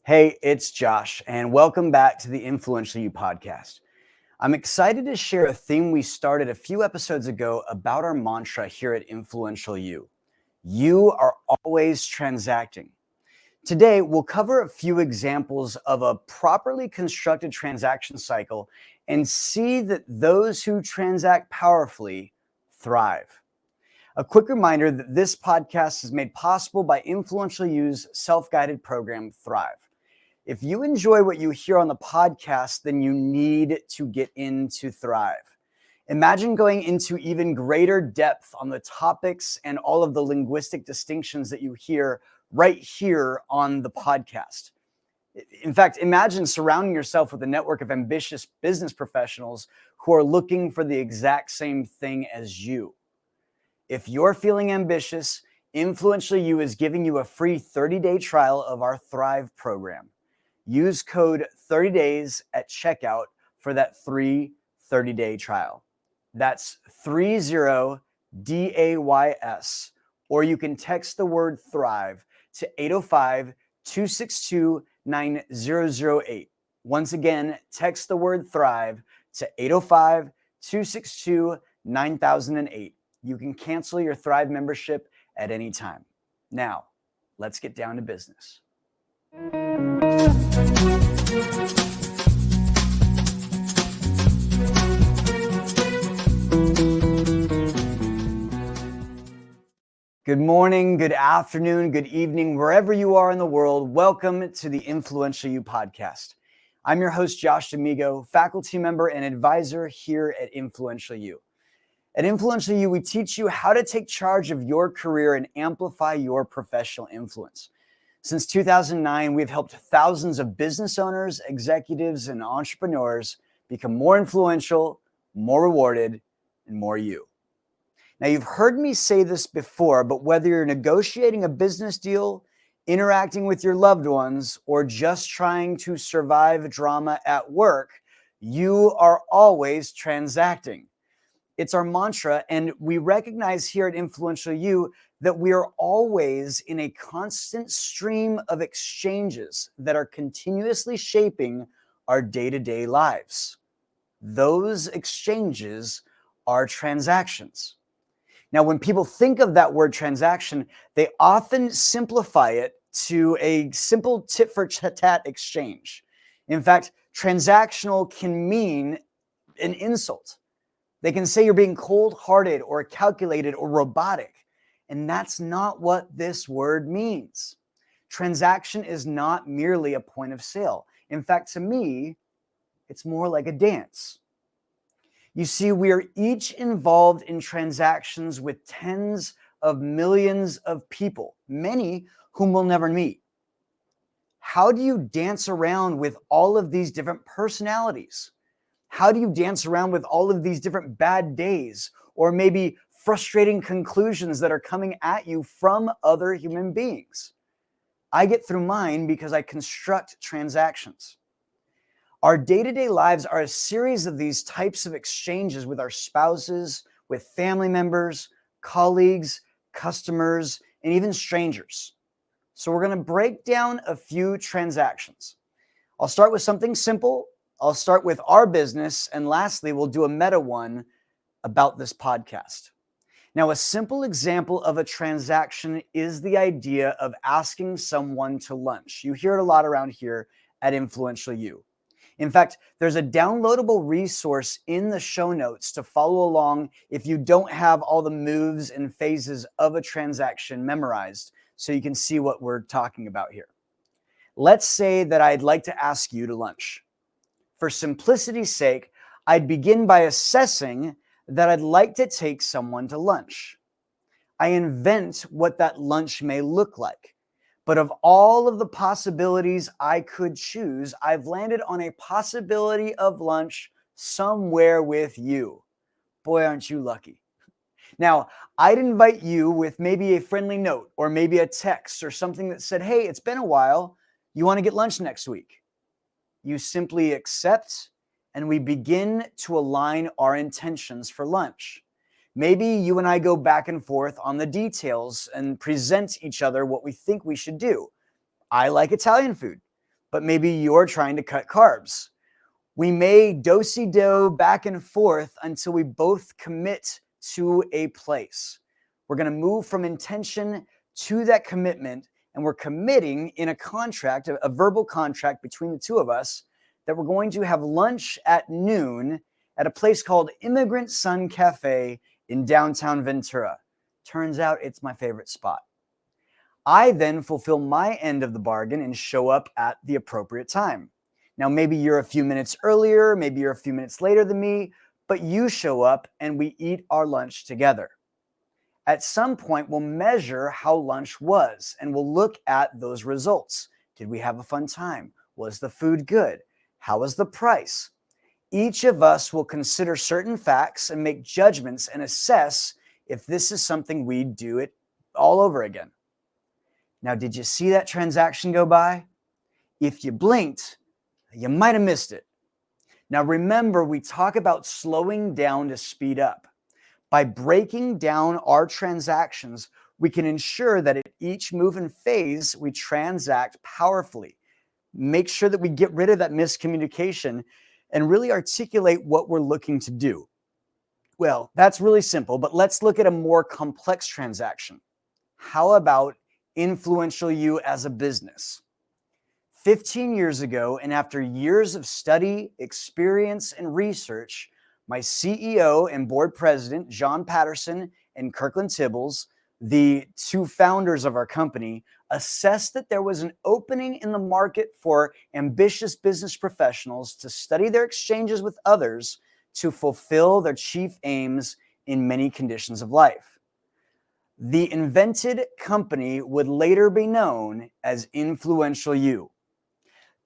Hey, it's Josh, and welcome back to the Influential You podcast. I'm excited to share a theme we started a few episodes ago about our mantra here at Influential You. You are always transacting. Today, we'll cover a few examples of a properly constructed transaction cycle and see that those who transact powerfully thrive. A quick reminder that this podcast is made possible by Influential You's self-guided program, Thrive. If you enjoy what you hear on the podcast, then you need to get into Thrive. Imagine going into even greater depth on the topics and all of the linguistic distinctions that you hear right here on the podcast. In fact, imagine surrounding yourself with a network of ambitious business professionals who are looking for the exact same thing as you. If you're feeling ambitious, Influential You is giving you a free 30-day trial of our Thrive program. Use code 30days at checkout for that free 30-day trial. That's 30DAYS, or you can text the word Thrive to 805-262-9008. Once again, text the word Thrive to 805-262-9008. You can cancel your Thrive membership at any time. Now, let's get down to business. Good morning, good afternoon, good evening, wherever you are in the world. Welcome to the Influential You podcast. I'm your host, Josh D'Amigo, faculty member and advisor here at Influential You. At Influential You, we teach you how to take charge of your career and amplify your professional influence. Since 2009, we've helped thousands of business owners, executives, and entrepreneurs become more influential, more rewarded, and more you. Now, you've heard me say this before, but whether you're negotiating a business deal, interacting with your loved ones, or just trying to survive drama at work, you are always transacting. It's our mantra, and we recognize here at Influential You that we are always in a constant stream of exchanges that are continuously shaping our day-to-day lives. Those exchanges are transactions. Now, when people think of that word transaction, they often simplify it to a simple tit-for-tat exchange. In fact, transactional can mean an insult. They can say you're being cold-hearted or calculated or robotic, and that's not what this word means. Transaction is not merely a point of sale. In fact, to me, it's more like a dance. You see, we are each involved in transactions with tens of millions of people, many whom we'll never meet. How do you dance around with all of these different personalities? How do you dance around with all of these different bad days or maybe frustrating conclusions that are coming at you from other human beings? I get through mine because I construct transactions. Our day-to-day lives are a series of these types of exchanges with our spouses, with family members, colleagues, customers, and even strangers. So we're going to break down a few transactions. I'll start with something simple. I'll start with our business, and lastly, we'll do a meta one about this podcast. Now, a simple example of a transaction is the idea of asking someone to lunch. You hear it a lot around here at Influential You. In fact, there's a downloadable resource in the show notes to follow along if you don't have all the moves and phases of a transaction memorized, so you can see what we're talking about here. Let's say that I'd like to ask you to lunch. For simplicity's sake, I'd begin by assessing that I'd like to take someone to lunch. I invent what that lunch may look like. But of all of the possibilities I could choose, I've landed on a possibility of lunch somewhere with you. Boy, aren't you lucky. Now, I'd invite you with maybe a friendly note or maybe a text or something that said, hey, it's been a while. You want to get lunch next week? You simply accept, and we begin to align our intentions for lunch. Maybe you and I go back and forth on the details and present each other what we think we should do. I like Italian food, but maybe you're trying to cut carbs. We may do back and forth until we both commit to a place. We're going to move from intention to that commitment, and we're committing in a contract, a verbal contract between the two of us, that we're going to have lunch at noon at a place called Immigrant Sun Cafe in downtown Ventura. Turns out it's my favorite spot. I then fulfill my end of the bargain and show up at the appropriate time. Now, maybe you're a few minutes earlier, maybe you're a few minutes later than me, but you show up and we eat our lunch together. At some point, we'll measure how lunch was and we'll look at those results. Did we have a fun time? Was the food good? How was the price? Each of us will consider certain facts and make judgments and assess if this is something we'd do it all over again. Now, did you see that transaction go by? If you blinked, you might have missed it. Now, remember, we talk about slowing down to speed up. By breaking down our transactions, we can ensure that at each move and phase, we transact powerfully. Make sure that we get rid of that miscommunication and really articulate what we're looking to do. Well, that's really simple, but let's look at a more complex transaction. How about influential you as a business? 15 years ago, and after years of study, experience, and research, my CEO and board president, John Patterson and Kirkland Tibbles, the two founders of our company, assessed that there was an opening in the market for ambitious business professionals to study their exchanges with others to fulfill their chief aims in many conditions of life. The invented company would later be known as Influential You.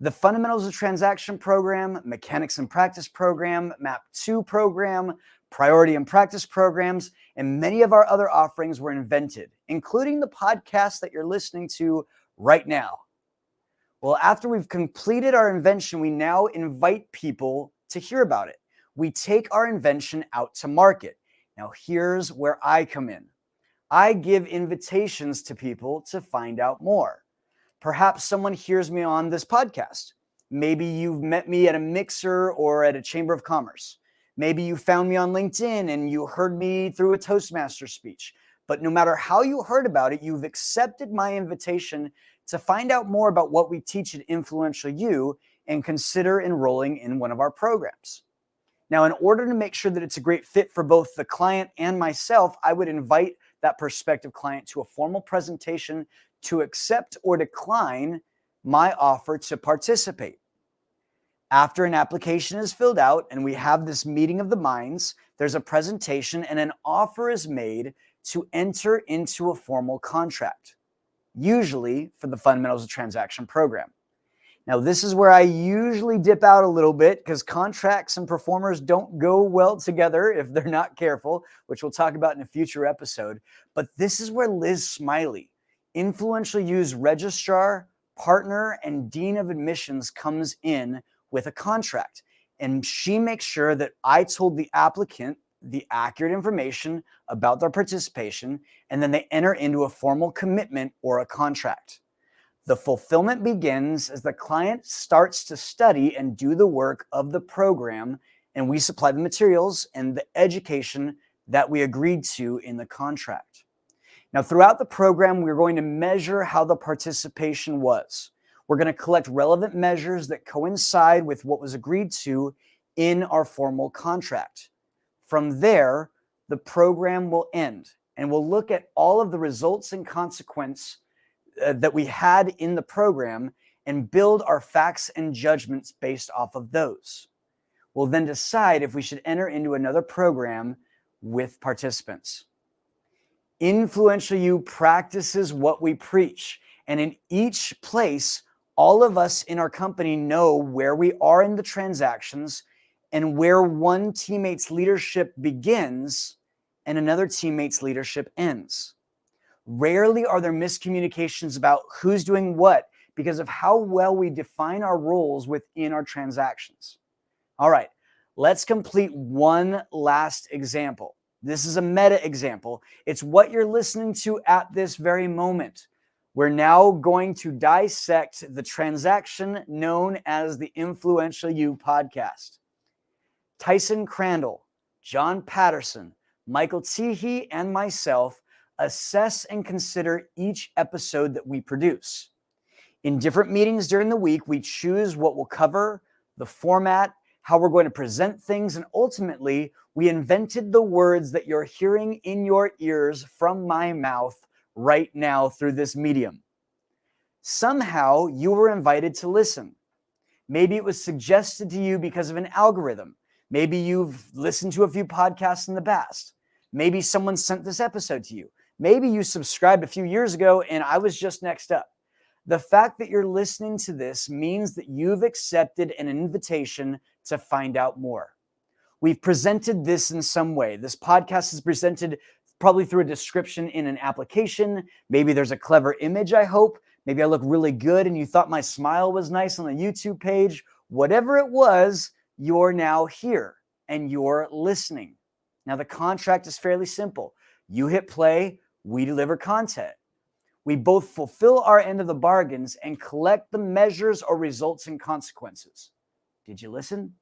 The Fundamentals of Transaction program, Mechanics and Practice program, MAP 2 program, Priority and Practice programs, and many of our other offerings were invented, including the podcast that you're listening to right now. Well, after we've completed our invention, we now invite people to hear about it. We take our invention out to market. Now, here's where I come in. I give invitations to people to find out more. Perhaps someone hears me on this podcast. Maybe you've met me at a mixer or at a chamber of commerce. Maybe you found me on LinkedIn and you heard me through a Toastmaster speech. But no matter how you heard about it, you've accepted my invitation to find out more about what we teach at Influential You and consider enrolling in one of our programs. Now, in order to make sure that it's a great fit for both the client and myself, I would invite that prospective client to a formal presentation to accept or decline my offer to participate. After an application is filled out and we have this meeting of the minds, there's a presentation and an offer is made to enter into a formal contract, usually for the Fundamentals of Transaction program. Now, this is where I usually dip out a little bit because contracts and performers don't go well together if they're not careful, which we'll talk about in a future episode. But this is where Liz Smiley, Influential You's registrar, partner, and dean of admissions, comes in with a contract. And she makes sure that I told the applicant the accurate information about their participation, and then they enter into a formal commitment or a contract. The fulfillment begins as the client starts to study and do the work of the program, and we supply the materials and the education that we agreed to in the contract. Now, throughout the program, we're going to measure how the participation was. We're going to collect relevant measures that coincide with what was agreed to in our formal contract. From there, the program will end, and we'll look at all of the results and consequences that we had in the program and build our facts and judgments based off of those. We'll then decide if we should enter into another program with participants. Influential You practices what we preach, and in each place, all of us in our company know where we are in the transactions and where one teammate's leadership begins and another teammate's leadership ends. Rarely are there miscommunications about who's doing what because of how well we define our roles within our transactions. All right, let's complete one last example. This is a meta example. It's what you're listening to at this very moment. We're now going to dissect the transaction known as the Influential You podcast. Tyson Crandall, John Patterson, Michael Teehee, and myself assess and consider each episode that we produce. In different meetings during the week, we choose what we'll cover, the format, how we're going to present things, and ultimately, we invented the words that you're hearing in your ears from my mouth right now through this medium. Somehow, you were invited to listen. Maybe it was suggested to you because of an algorithm. Maybe you've listened to a few podcasts in the past. Maybe someone sent this episode to you. Maybe you subscribed a few years ago and I was just next up. The fact that you're listening to this means that you've accepted an invitation to find out more. We've presented this in some way. This podcast is presented probably through a description in an application. Maybe there's a clever image, I hope. Maybe I look really good and you thought my smile was nice on the YouTube page. Whatever it was, you're now here and you're listening. Now, the contract is fairly simple. You hit play, we deliver content. We both fulfill our end of the bargains and collect the measures or results and consequences. Did you listen?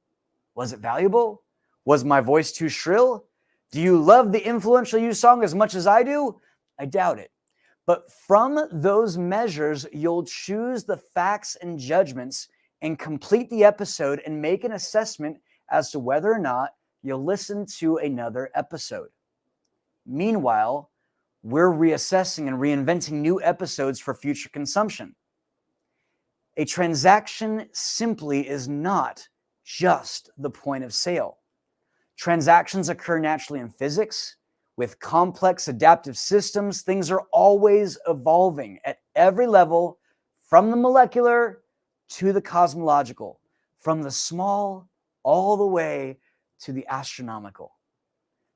Was it valuable? Was my voice too shrill? Do you love the Influential You song as much as I do? I doubt it. But from those measures, you'll choose the facts and judgments and complete the episode and make an assessment as to whether or not you'll listen to another episode. Meanwhile, we're reassessing and reinventing new episodes for future consumption. A transaction simply is not just the point of sale. Transactions occur naturally in physics. With complex adaptive systems, things are always evolving at every level, from the molecular to the cosmological, from the small all the way to the astronomical.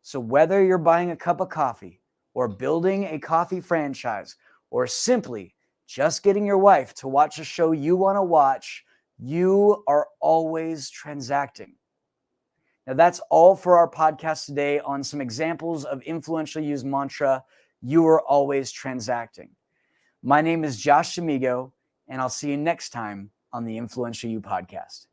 So whether you're buying a cup of coffee or building a coffee franchise or simply just getting your wife to watch a show you want to watch, you are always transacting. Now that's all for our podcast today on some examples of Influential You's mantra, you are always transacting. My name is Josh Amigo, and I'll see you next time on the Influential You podcast.